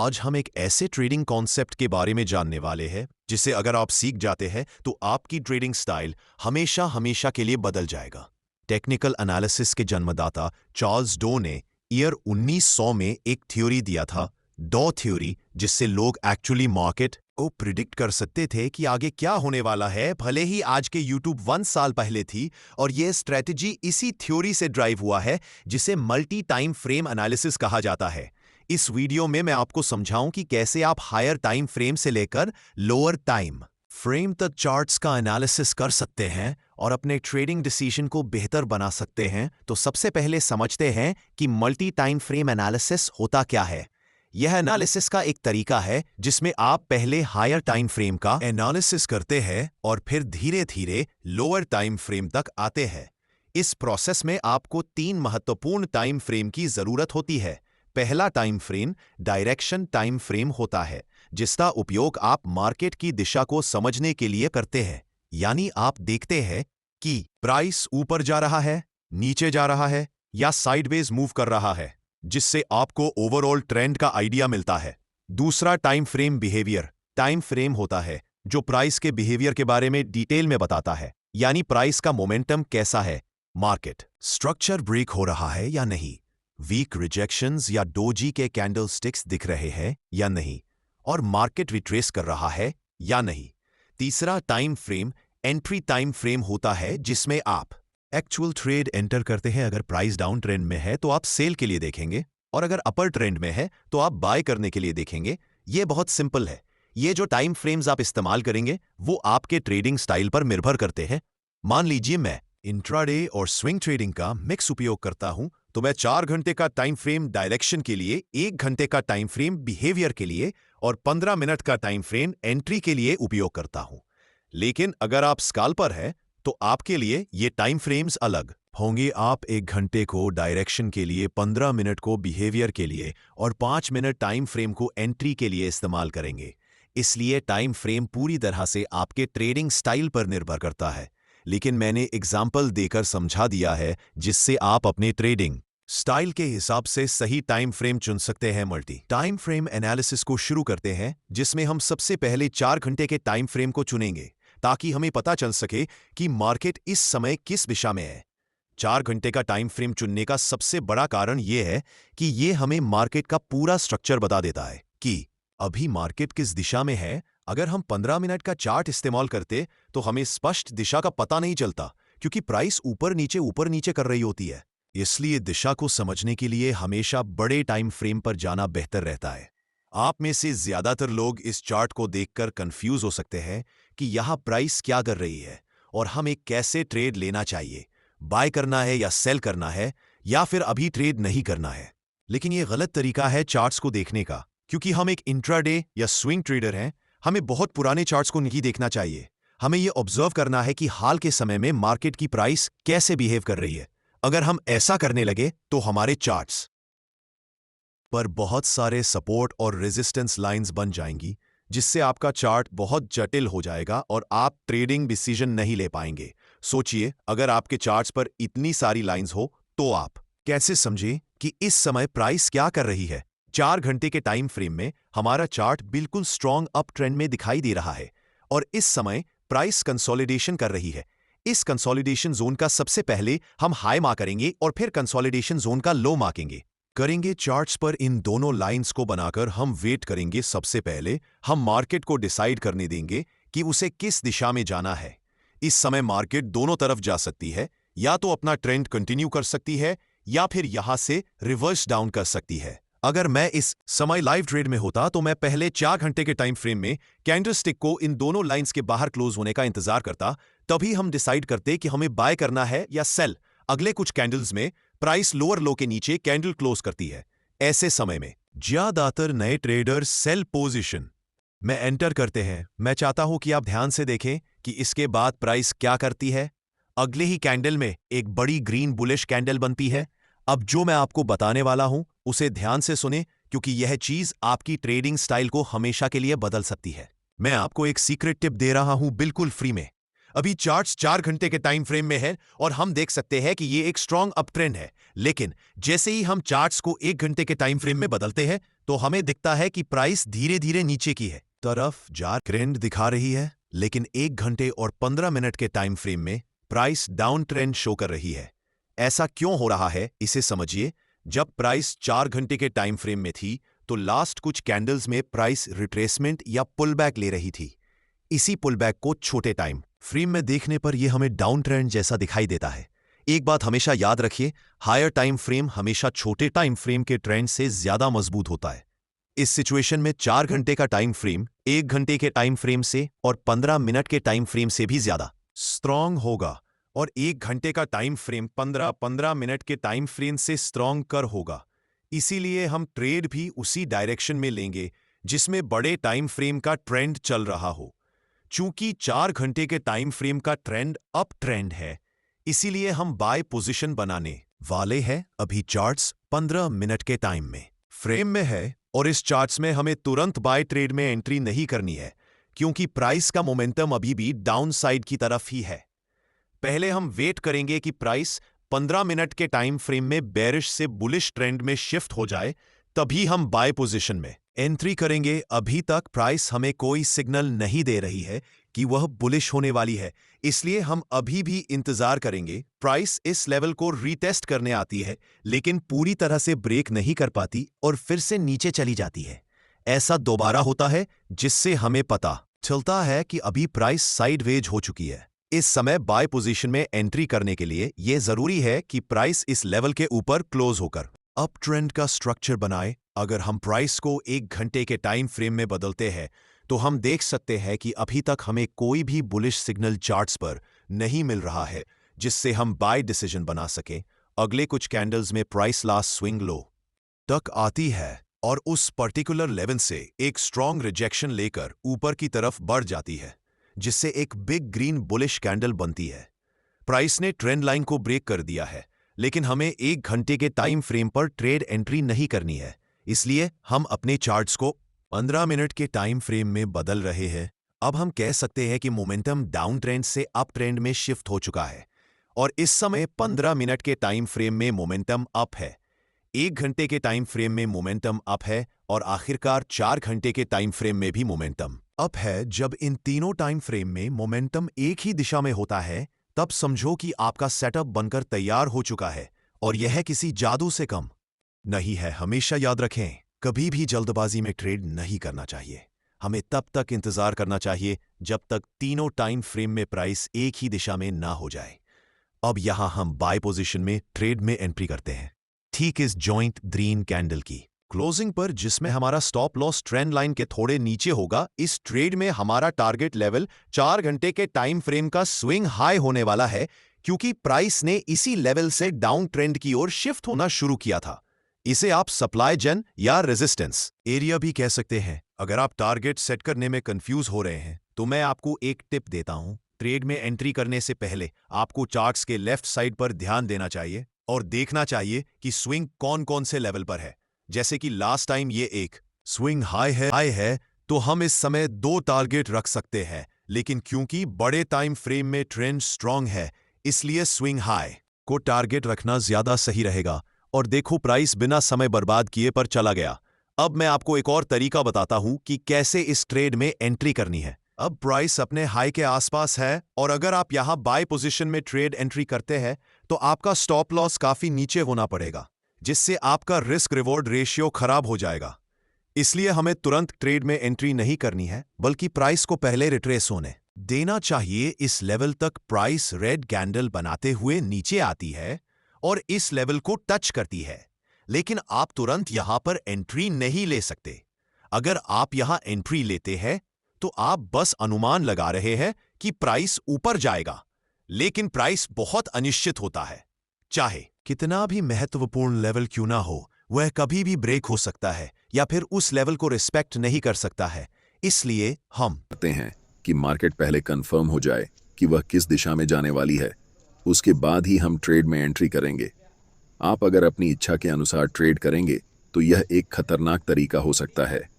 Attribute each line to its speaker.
Speaker 1: आज हम एक ऐसे ट्रेडिंग कॉन्सेप्ट के बारे में जानने वाले हैं जिसे अगर आप सीख जाते हैं तो आपकी ट्रेडिंग स्टाइल हमेशा हमेशा के लिए बदल जाएगा। टेक्निकल एनालिसिस के जन्मदाता चार्ल्स डो ने ईयर 1900 में एक थ्योरी दिया था, डो थ्योरी, जिससे लोग एक्चुअली मार्केट को प्रिडिक्ट कर सकते थे कि आगे क्या होने वाला है। भले ही आज के यूट्यूब 1 साल पहले थी, और यह स्ट्रेटजी इसी थ्योरी से ड्राइव हुआ है जिसे मल्टी टाइम फ्रेम एनालिसिस कहा जाता है। इस वीडियो में मैं आपको समझाऊं कि कैसे आप हायर टाइम फ्रेम से लेकर लोअर टाइम फ्रेम तक चार्ट्स का एनालिसिस कर सकते हैं और अपने ट्रेडिंग डिसीजन को बेहतर बना सकते हैं। तो सबसे पहले समझते हैं कि मल्टी टाइम फ्रेम एनालिसिस होता क्या है। यह एनालिसिस का एक तरीका है जिसमें आप पहले हायर टाइम फ्रेम का एनालिसिस करते हैं और फिर धीरे धीरे लोअर टाइम फ्रेम तक आते हैं। इस प्रोसेस में आपको 3 महत्वपूर्ण टाइम फ्रेम की जरूरत होती है। पहला time frame direction time frame होता है, जिसका उपयोग आप मार्केट की दिशा को समझने के लिए करते हैं। यानी आप देखते हैं कि प्राइस ऊपर जा रहा है, नीचे जा रहा है या साइडवेज मूव कर रहा है, जिससे आपको ओवरऑल ट्रेंड का आइडिया मिलता है। दूसरा time frame behaviour time frame होता है, जो प्राइस के बिहेवियर के बारे में डिटेल में बताता है। यानी प्राइस का मोमेंटम कैसा है, मार्केट स्ट्रक्चर ब्रेक हो रहा है या नहीं, वीक रिजेक्शंस या डोजी के कैंडल स्टिक्स दिख रहे हैं या नहीं, और मार्केट रिट्रेस कर रहा है या नहीं। तीसरा time frame entry time frame होता है, जिसमें आप एक्चुअल ट्रेड एंटर करते हैं। अगर प्राइस डाउन ट्रेंड में है तो आप सेल के लिए देखेंगे, और अगर अपर ट्रेंड में है तो आप बाय करने के लिए देखेंगे। यह बहुत सिंपल है। ये जो टाइम फ्रेम्स आप इस्तेमाल करेंगे वो आपके ट्रेडिंग स्टाइल पर निर्भर करते हैं। मान लीजिए मैं इंट्राडे और स्विंग ट्रेडिंग का मिक्स उपयोग करता हूं, तो मैं 4 घंटे का टाइम फ्रेम डायरेक्शन के लिए, 1 घंटे का टाइम फ्रेम बिहेवियर के लिए और 15 मिनट का टाइम फ्रेम एंट्री के लिए उपयोग करता हूं। लेकिन अगर आप स्काल्पर है तो आपके लिए ये टाइम फ्रेम्स अलग होंगे। आप 1 घंटे को डायरेक्शन के लिए, 15 मिनट को बिहेवियर के लिए और 5 मिनट टाइम फ्रेम को एंट्री के लिए इस्तेमाल करेंगे। इसलिए टाइम फ्रेम पूरी तरह से आपके ट्रेडिंग स्टाइल पर निर्भर करता है, लेकिन मैंने एग्जाम्पल देकर समझा दिया है जिससे आप अपने ट्रेडिंग स्टाइल के हिसाब से सही टाइम फ्रेम चुन सकते हैं। मल्टी टाइम फ्रेम एनालिसिस को शुरू करते हैं, जिसमें हम सबसे पहले 4 घंटे के टाइम फ्रेम को चुनेंगे ताकि हमें पता चल सके कि मार्केट इस समय किस दिशा में है। 4 घंटे का टाइम फ्रेम चुनने का सबसे बड़ा कारण यह है कि यह हमें मार्केट का पूरा स्ट्रक्चर बता देता है कि अभी मार्केट किस दिशा में है। अगर हम 15 मिनट का चार्ट इस्तेमाल करते तो हमें स्पष्ट दिशा का पता नहीं चलता, क्योंकि प्राइस ऊपर नीचे कर रही होती है। इसलिए दिशा को समझने के लिए हमेशा बड़े टाइम फ्रेम पर जाना बेहतर रहता है। आप में से ज्यादातर लोग इस चार्ट को देखकर कंफ्यूज हो सकते हैं कि यहां प्राइस क्या कर रही है और हमें कैसे ट्रेड लेना चाहिए, बाय करना है या सेल करना है, या फिर अभी ट्रेड नहीं करना है। लेकिन यह गलत तरीका है चार्ट्स को देखने का, क्योंकि हम एक इंट्राडे या स्विंग ट्रेडर हैं। हमें बहुत पुराने चार्ट्स को नहीं देखना चाहिए। हमें यह ऑब्जर्व करना है कि हाल के समय में मार्केट की प्राइस कैसे बिहेव कर रही है। अगर हम ऐसा करने लगे तो हमारे चार्ट्स पर बहुत सारे सपोर्ट और रेजिस्टेंस लाइंस बन जाएंगी, जिससे आपका चार्ट बहुत जटिल हो जाएगा और आप ट्रेडिंग डिसीजन नहीं ले पाएंगे। सोचिए, अगर आपके चार्ट्स पर इतनी सारी लाइंस हो तो आप कैसे समझें कि इस समय प्राइस क्या कर रही है। 4 घंटे के टाइम फ्रेम में हमारा चार्ट बिल्कुल स्ट्रॉन्ग अप ट्रेंड में दिखाई दे रहा है और इस समय प्राइस कंसोलिडेशन कर रही है। इस कंसोलिडेशन जोन का सबसे पहले हम हाई मार्क करेंगे और फिर कंसोलिडेशन जोन का लो मार्केंगे करेंगे। चार्ट्स पर इन दोनों लाइंस को बनाकर हम वेट करेंगे। सबसे पहले हम मार्केट को डिसाइड करने देंगे कि उसे किस दिशा में जाना है। इस समय मार्केट दोनों तरफ जा सकती है, या तो अपना ट्रेंड कंटिन्यू कर सकती है या फिर यहां से रिवर्स डाउन कर सकती है। अगर मैं इस समय लाइव ट्रेड में होता तो मैं पहले 4 घंटे के टाइम फ्रेम में कैंडलस्टिक को इन दोनों लाइंस के बाहर क्लोज होने का इंतजार करता, तभी हम डिसाइड करते कि हमें बाय करना है या सेल। अगले कुछ कैंडल्स में प्राइस लोअर लो के नीचे कैंडल क्लोज करती है। ऐसे समय में ज्यादातर नए ट्रेडर सेल पोजीशन में एंटर करते हैं। मैं चाहता हूं कि आप ध्यान से देखें कि इसके बाद प्राइस क्या करती है। अगले ही कैंडल में एक बड़ी ग्रीन बुलिश कैंडल बनती है। अब जो मैं आपको बताने वाला हूं उसे ध्यान से सुने, क्योंकि यह चीज आपकी ट्रेडिंग स्टाइल को हमेशा के लिए बदल सकती है। मैं आपको एक सीक्रेट टिप दे रहा हूं बिल्कुल फ्री में। अभी चार्ट्स 4 घंटे के टाइम फ्रेम में है और हम देख सकते हैं कि ये एक स्ट्रॉन्ग अप ट्रेंड है, लेकिन जैसे ही हम चार्ट्स को 1 घंटे के टाइम फ्रेम में बदलते हैं तो हमें दिखता है कि प्राइस धीरे धीरे नीचे की है तरफ जा ट्रेंड दिखा रही है, लेकिन 1 घंटे और 15 मिनट के टाइम फ्रेम में प्राइस डाउन ट्रेंड शो कर रही है। ऐसा क्यों हो रहा है, इसे समझिए। जब प्राइस 4 घंटे के टाइम फ्रेम में थी तो लास्ट कुछ कैंडल्स में प्राइस रिट्रेसमेंट या पुलबैक ले रही थी। इसी पुलबैक को छोटे टाइम फ्रेम में देखने पर यह हमें डाउन ट्रेंड जैसा दिखाई देता है। एक बात हमेशा याद रखिए, हायर टाइम फ्रेम हमेशा छोटे टाइम फ्रेम के ट्रेंड से ज्यादा मजबूत होता है। इस सिचुएशन में 4 घंटे का टाइम फ्रेम 1 घंटे के टाइम फ्रेम से और 15 मिनट के टाइम फ्रेम से भी ज्यादा स्ट्रांग होगा, और 1 घंटे का टाइम फ्रेम 15 मिनट के टाइम फ्रेम से स्ट्रांग कर होगा। इसीलिए हम ट्रेड भी उसी डायरेक्शन में लेंगे जिसमें बड़े टाइम फ्रेम का ट्रेंड चल रहा हो। चूंकि 4 घंटे के टाइम फ्रेम का ट्रेंड अप ट्रेंड है, इसीलिए हम बाय पोजीशन बनाने वाले हैं। अभी चार्ट्स 15 मिनट के टाइम में फ्रेम में है और इस चार्ट्स में हमें तुरंत बाय ट्रेड में एंट्री नहीं करनी है, क्योंकि प्राइस का मोमेंटम अभी भी डाउन साइड की तरफ ही है। पहले हम वेट करेंगे कि प्राइस 15 मिनट के टाइम फ्रेम में बेरिश से बुलिश ट्रेंड में शिफ्ट हो जाए, तभी हम बाय पोजीशन में एंट्री करेंगे। अभी तक प्राइस हमें कोई सिग्नल नहीं दे रही है कि वह बुलिश होने वाली है, इसलिए हम अभी भी इंतजार करेंगे। प्राइस इस लेवल को रीटेस्ट करने आती है, लेकिन पूरी तरह से ब्रेक नहीं कर पाती और फिर से नीचे चली जाती है। ऐसा दोबारा होता है, जिससे हमें पता चलता है कि अभी प्राइस साइडवेज हो चुकी है। इस समय बाय पोजीशन में एंट्री करने के लिए यह जरूरी है कि प्राइस इस लेवल के ऊपर क्लोज होकर अप ट्रेंड का स्ट्रक्चर बनाए। अगर हम प्राइस को 1 घंटे के टाइम फ्रेम में बदलते हैं तो हम देख सकते हैं कि अभी तक हमें कोई भी बुलिश सिग्नल चार्ट्स पर नहीं मिल रहा है जिससे हम बाय डिसीजन बना सकें। अगले कुछ कैंडल्स में प्राइस लास्ट स्विंग लो तक आती है और उस पर्टिकुलर लेवल से एक स्ट्रॉन्ग रिजेक्शन लेकर ऊपर की तरफ बढ़ जाती है, जिससे एक बिग ग्रीन बुलिश कैंडल बनती है। प्राइस ने ट्रेंड लाइन को ब्रेक कर दिया है, लेकिन हमें 1 घंटे के टाइम फ्रेम पर ट्रेड एंट्री नहीं करनी है, इसलिए हम अपने चार्ट्स को 15 मिनट के टाइम फ्रेम में बदल रहे हैं। अब हम कह सकते हैं कि मोमेंटम डाउन ट्रेंड से अप ट्रेंड में शिफ्ट हो चुका है और इस समय 15 मिनट के टाइम फ्रेम में मोमेंटम अप है, 1 घंटे के टाइम फ्रेम में मोमेंटम अप है और आखिरकार 4 घंटे के टाइम फ्रेम में भी मोमेंटम अप है। जब इन तीनों टाइम फ्रेम में मोमेंटम एक ही दिशा में होता है, तब समझो कि आपका सेटअप बनकर तैयार हो चुका है और यह किसी जादू से कम नहीं है। हमेशा याद रखें, कभी भी जल्दबाजी में ट्रेड नहीं करना चाहिए। हमें तब तक इंतजार करना चाहिए जब तक तीनों टाइम फ्रेम में प्राइस एक ही दिशा में ना हो जाए। अब यहां हम बाय पोजीशन में ट्रेड में एंट्री करते हैं, ठीक इस जॉइंट ग्रीन कैंडल की क्लोजिंग पर, जिसमें हमारा स्टॉप लॉस ट्रेंड लाइन के थोड़े नीचे होगा। इस ट्रेड में हमारा टारगेट लेवल 4 घंटे के टाइम फ्रेम का स्विंग हाई होने वाला है, क्योंकि प्राइस ने इसी लेवल से डाउन ट्रेंड की ओर शिफ्ट होना शुरू किया था। इसे आप सप्लाई जन या रेजिस्टेंस एरिया भी कह सकते हैं। अगर आप टारगेट सेट करने में कंफ्यूज हो रहे हैं तो मैं आपको एक टिप देता हूं। ट्रेड में एंट्री करने से पहले आपको चार्ट्स के लेफ्ट साइड पर ध्यान देना चाहिए और देखना चाहिए कि स्विंग कौन कौन से लेवल पर है। जैसे कि लास्ट टाइम ये एक स्विंग हाई है तो हम इस समय 2 टारगेट रख सकते हैं, लेकिन क्योंकि बड़े टाइम फ्रेम में ट्रेंड स्ट्रांग है, इसलिए स्विंग हाई को टारगेट रखना ज्यादा सही रहेगा। और देखो, प्राइस बिना समय बर्बाद किए पर चला गया। अब मैं आपको एक और तरीका बताता हूं कि कैसे इस ट्रेड में एंट्री करनी है। अब प्राइस अपने हाई के आसपास है और अगर आप यहां बाय पोजीशन में ट्रेड एंट्री करते हैं तो आपका स्टॉप लॉस काफी नीचे होना पड़ेगा, जिससे आपका रिस्क रिवॉर्ड रेशियो खराब हो जाएगा। इसलिए हमें तुरंत ट्रेड में एंट्री नहीं करनी है, बल्कि प्राइस को पहले रिट्रेस होने देना चाहिए। इस लेवल तक प्राइस रेड कैंडल बनाते हुए नीचे आती है और इस लेवल को टच करती है, लेकिन आप तुरंत यहां पर एंट्री नहीं ले सकते। अगर आप यहां एंट्री लेते हैं तो आप बस अनुमान लगा रहे हैं कि प्राइस ऊपर जाएगा, लेकिन प्राइस बहुत अनिश्चित होता है। चाहे कितना भी महत्वपूर्ण लेवल क्यों ना हो, वह कभी भी ब्रेक हो सकता है या फिर उस लेवल को रिस्पेक्ट नहीं कर सकता है। इसलिए हम
Speaker 2: कहते हैं कि मार्केट पहले कंफर्म हो जाए कि वह किस दिशा में जाने वाली है, उसके बाद ही हम ट्रेड में एंट्री करेंगे। आप अगर अपनी इच्छा के अनुसार ट्रेड करेंगे तो यह एक खतरनाक तरीका हो सकता है।